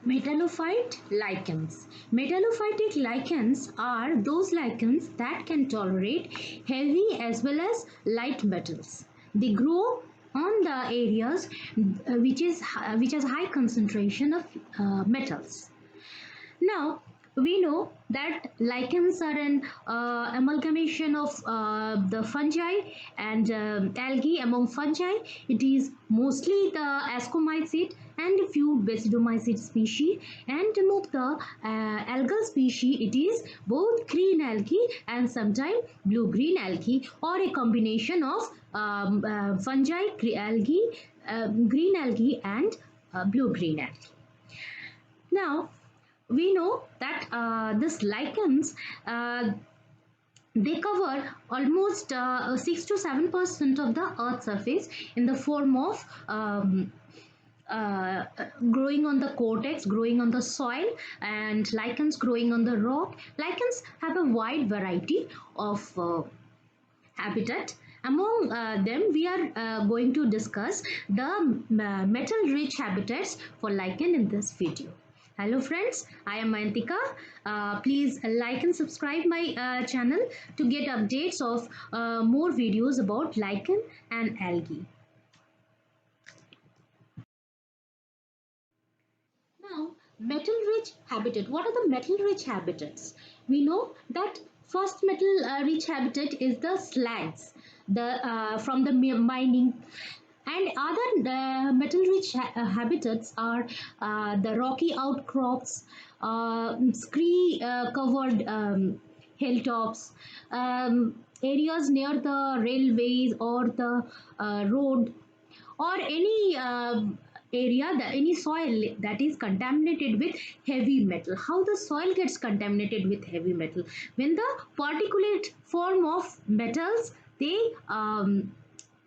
Metallophyte lichens. Metallophytic lichens are those lichens that can tolerate heavy as well as light metals. They grow on the areas which has high concentration of metals. Now, we know that lichens are an amalgamation of the fungi and algae. Among fungi, it is mostly the ascomycete and a few basidomycete species, and among the algal species, it is both green algae and sometimes blue-green algae, or a combination of fungi, green algae and blue-green algae. Now, we know that this lichens they cover almost 6 to 7% of the earth's surface in the form of uh, growing on the cortex, growing on the soil, and lichens growing on the rock. Lichens have a wide variety of habitat. Among them, we are going to discuss the metal-rich habitats for lichen in this video. Hello friends, I am Mayantika. Please like and subscribe my channel to get updates of more videos about lichen and algae. Now, metal-rich habitat. What are the metal-rich habitats? We know that first metal-rich habitat is the slags, from the mining, and other metal-rich habitats are the rocky outcrops, scree-covered hilltops, areas near the railways or the road, or any area, that any soil that is contaminated with heavy metal. How the soil gets contaminated with heavy metal? When the particulate form of metals they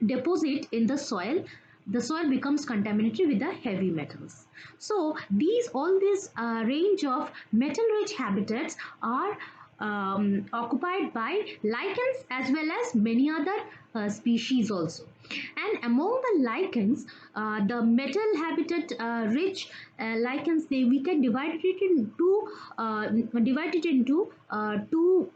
deposit in the soil becomes contaminated with the heavy metals. So all this range of metal rich habitats are occupied by lichens as well as many other species also. And among the lichens, the metal habitat rich lichens, we can divide it into two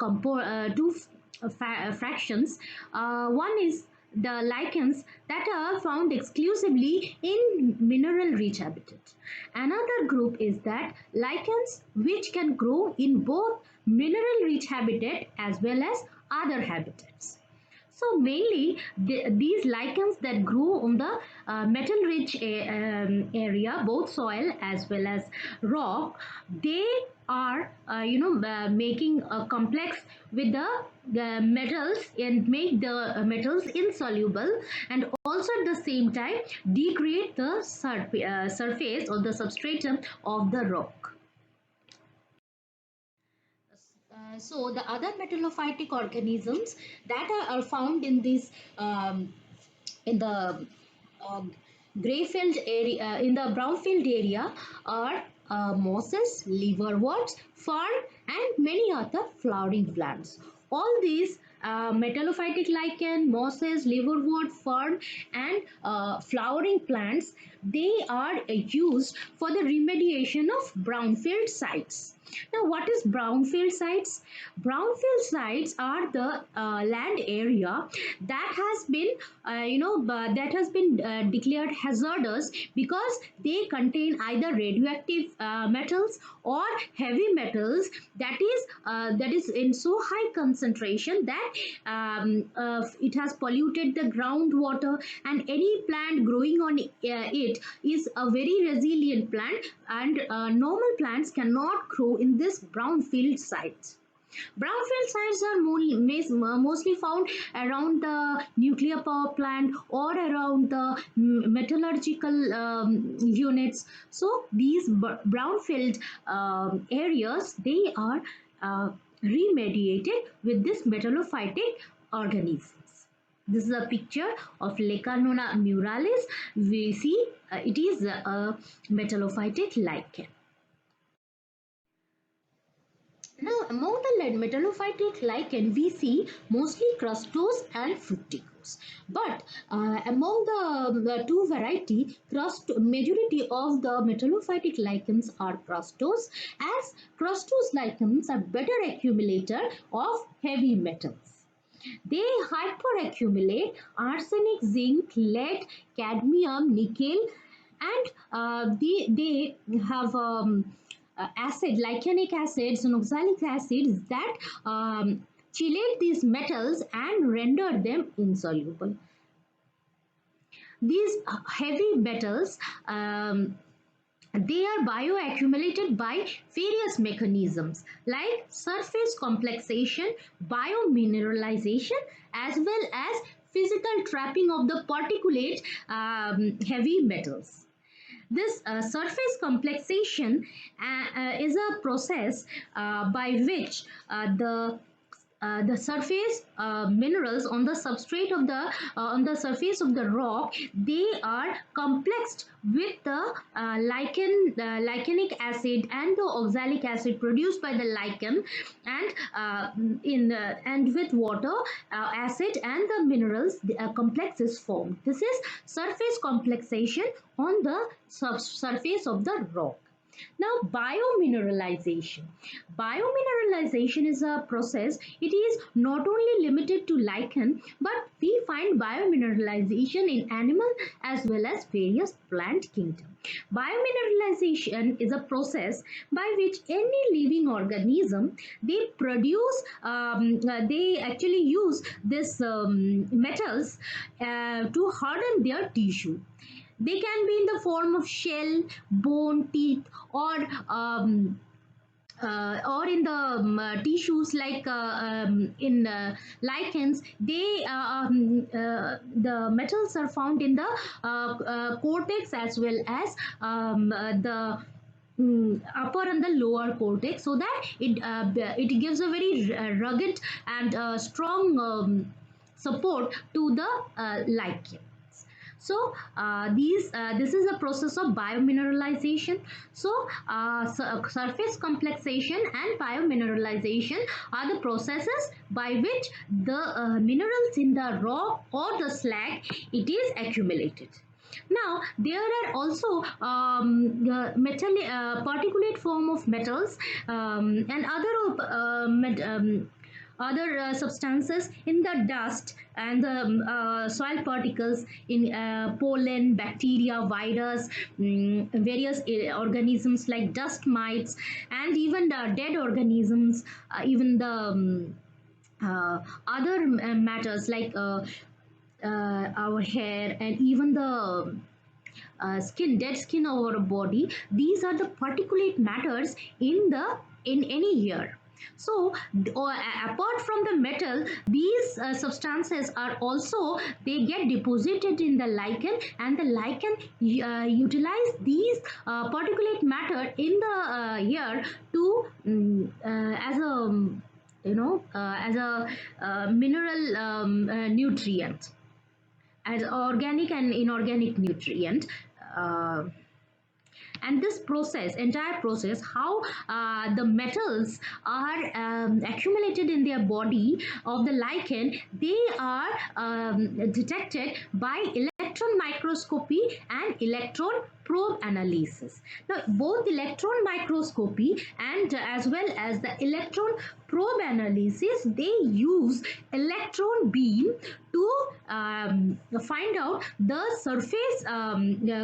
fractions. One is the lichens that are found exclusively in mineral rich habitat. Another group is that lichens which can grow in both mineral rich habitat as well as other habitats. So mainly these lichens that grow on the metal rich area, both soil as well as rock, they are making a complex with the metals and make the metals insoluble, and also at the same time degrade the surface or the substratum of the rock. So the other metallophytic organisms that are found in this in the uh, greyfield area, in the brownfield area, are mosses, liverworts, fern, and many other flowering plants. All these metallophytic lichen, mosses, liverwort, fern, and flowering plants, they are used for the remediation of brownfield sites. Now, what is brownfield sites? Brownfield sites are the land area that has been, declared hazardous because they contain either radioactive metals or heavy metals that is in so high concentration that it has polluted the groundwater, and any plant growing on it is a very resilient plant, and normal plants cannot grow in this brownfield sites. Brownfield sites are mostly found around the nuclear power plant or around the metallurgical units. So these brownfield areas, they are remediated with this metallophytic organisms. This is a picture of Lecanona muralis. We see it is a metallophytic lichen. Now, among the metallophytic lichen, we see mostly crustose and fructic. fruits. But among the two variety, majority of the metallophytic lichens are crustose, as crustose lichens are better accumulator of heavy metals. They hyperaccumulate arsenic, zinc, lead, cadmium, nickel, and they have acid, lichenic acids and oxalic acids that chelate these metals and render them insoluble. These heavy metals, they are bioaccumulated by various mechanisms like surface complexation, biomineralization, as well as physical trapping of the particulate heavy metals. This surface complexation is a process by which the surface minerals on the substrate of the on the surface of the rock, they are complexed with the lichenic acid and the oxalic acid produced by the lichen, and and with water, acid and the minerals, the complex is formed. This is surface complexation on the surface of the rock. Now, biomineralization. Biomineralization is a process. It is not only limited to lichen, but we find biomineralization in animal as well as various plant kingdom. Biomineralization is a process by which any living organism, they produce, they actually use this metals to harden their tissue. They can be in the form of shell, bone, teeth, or in the tissues like in lichens. The metals are found in the cortex as well as the upper and the lower cortex, so that it gives a very rugged and strong support to the lichen. So this is a process of biomineralization. So surface complexation and biomineralization are the processes by which the minerals in the rock or the slag, it is accumulated. Now, there are also particulate form of metals and other substances in the dust and the soil particles in pollen, bacteria, virus, various organisms like dust mites, and even the dead organisms, even the other matters like our hair and even the dead skin of our body. These are the particulate matters in any hair. So apart from the metal, these substances are also, they get deposited in the lichen, and the lichen utilize these particulate matter in the hair to as a as a mineral nutrient, as organic and inorganic nutrient. uh, and this process, entire process, how the metals are accumulated in their body of the lichen, they are detected by electron microscopy and electron probe analysis. Now, both electron microscopy and as well as the electron probe analysis, they use electron beam to find out the surface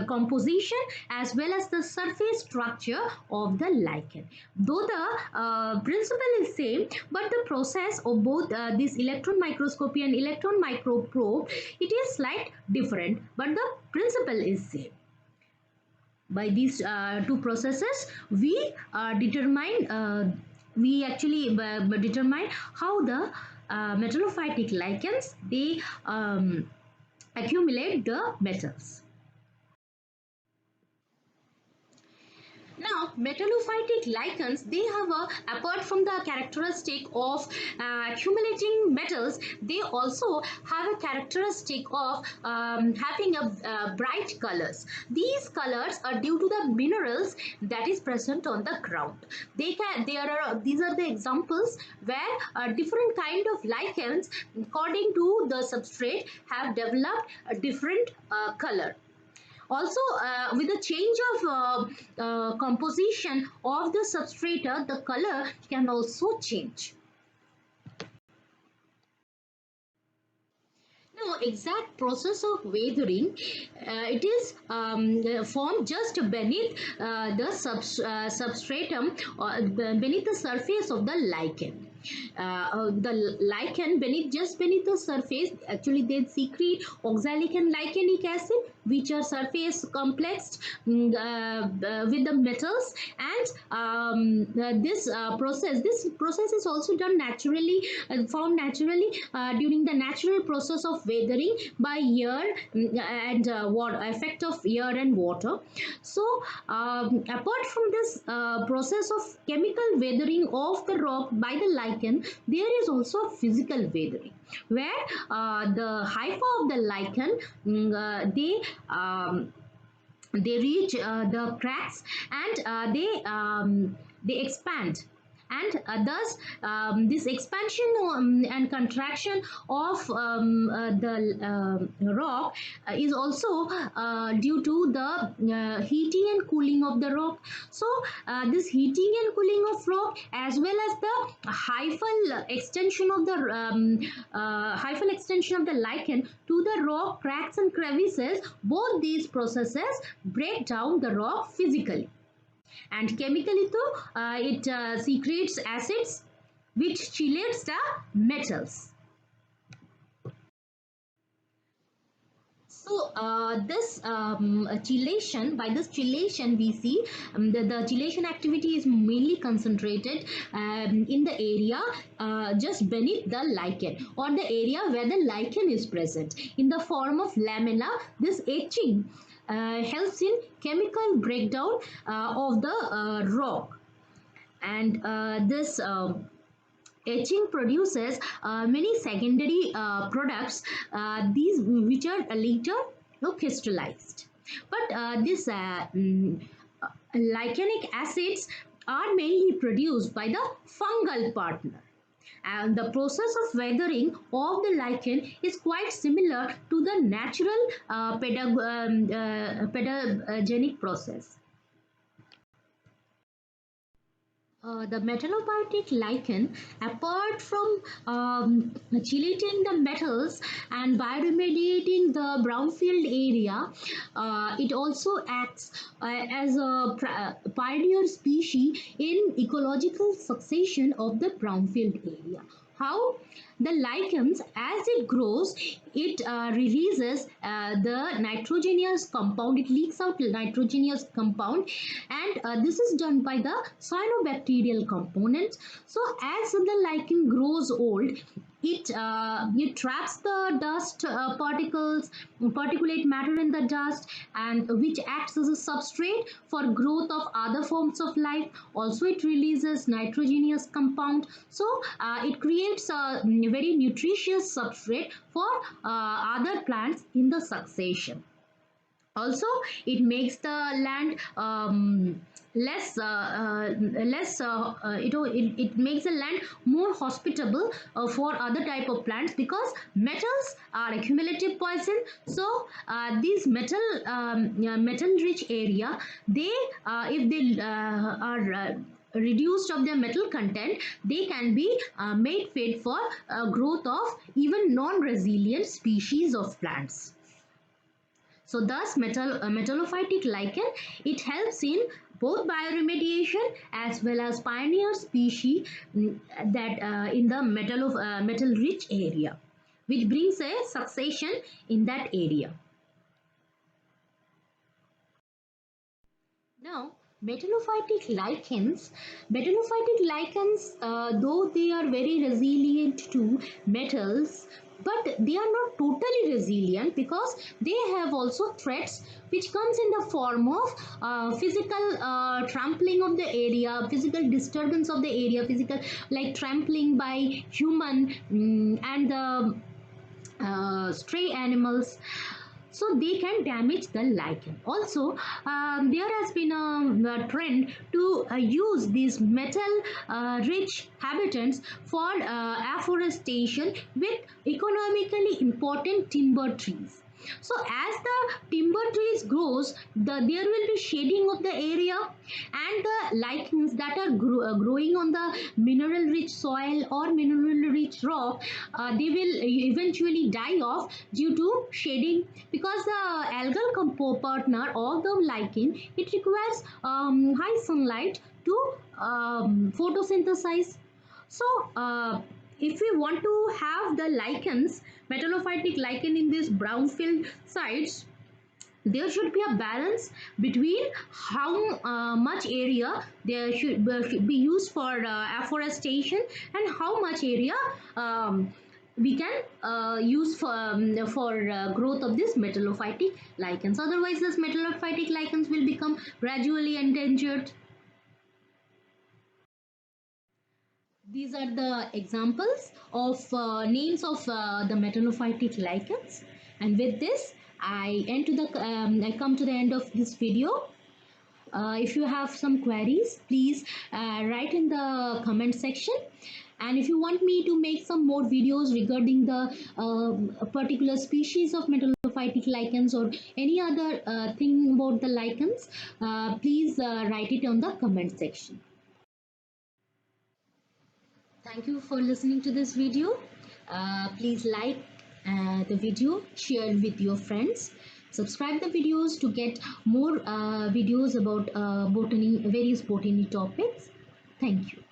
composition as well as the surface structure of the lichen. Though the principle is same, but the process of both this electron microscopy and electron microprobe, it is slight different, but the principle is same. By these two processes, we actually determine how the metallophytic lichens, they accumulate the metals. Now, Metallophytic lichens, they have apart from the characteristic of accumulating metals, they also have a characteristic of having a bright colors. These colors are due to the minerals that is present on the ground. These are the examples where different kind of lichens according to the substrate have developed a different color. Also, with the change of composition of the substrata, the color can also change. No exact process of weathering. It is formed just beneath the substratum or beneath the surface of the lichen. The lichen just beneath the surface, actually they secrete oxalic and lichenic acid, which are surface complexed with the metals, and this process is also done naturally, found naturally during the natural process of weathering by air and water, effect of air and water. So apart from this process of chemical weathering of the rock by the lichen, there is also physical weathering where the hypha of the lichen they reach the cracks, and they expand, and thus this expansion and contraction of the rock is also due to the heating and cooling of the rock. So this heating and cooling of rock, as well as the hyphal extension of the lichen to the rock cracks and crevices, both these processes break down the rock physically, and chemically too it secretes acids which chelates the metals. So this chelation, by this chelation we see the chelation activity is mainly concentrated in the area just beneath the lichen, or the area where the lichen is present in the form of lamella. This etching helps in chemical breakdown of the rock, and this etching produces many secondary products, these which are later crystallized. But these lichenic acids are mainly produced by the fungal partner. And the process of weathering of the lichen is quite similar to the natural pedagenic process. The metallophytic lichen, apart from chelating the metals and bioremediating the brownfield area, it also acts as a pioneer species in ecological succession of the brownfield area. How? The lichens, as it grows, it releases the nitrogenous compound, it leaks out nitrogenous compound, and this is done by the cyanobacterial components. So as the lichen grows old, it traps the dust particles, particulate matter in the dust, and which acts as a substrate for growth of other forms of life. Also it releases nitrogenous compound, so it creates a very nutritious substrate for other plants in the succession. Also it makes the land it makes the land more hospitable for other type of plants, because metals are accumulative poison. So these metal rich area, they if they are reduced of their metal content, they can be made fit for growth of even non-resilient species of plants. So thus metallophytic lichen, it helps in both bioremediation as well as pioneer species that in the metal rich area, which brings a succession in that area. Now metallophytic lichens, though they are very resilient to metals, but they are not totally resilient because they have also threats which comes in the form of physical trampling of the area, physical disturbance of the area, physical like trampling by human and the stray animals, so they can damage the lichen. Also, there has been a trend to use these metal rich habitats for afforestation with economically important timber trees. So as the timber trees grows, there will be shading of the area, and the lichens that are growing on the mineral rich soil or mineral rich rock, they will eventually die off due to shading, because the algal partner of the lichen, it requires high sunlight to photosynthesize. So if we want to have the lichens, metallophytic lichen in these brownfield sites, there should be a balance between how much area there should be used for afforestation and how much area we can use for growth of this metallophytic lichens. Otherwise, this metallophytic lichens will become gradually endangered. These are the examples of names of the metallophytic lichens. And with this, I come to the end of this video. If you have some queries, please write in the comment section. And if you want me to make some more videos regarding the particular species of metallophytic lichens or any other thing about the lichens, please write it on the comment section. Thank you for listening to this video. Please like the video, share with your friends, subscribe the videos to get more videos about botany, various botany topics. Thank you.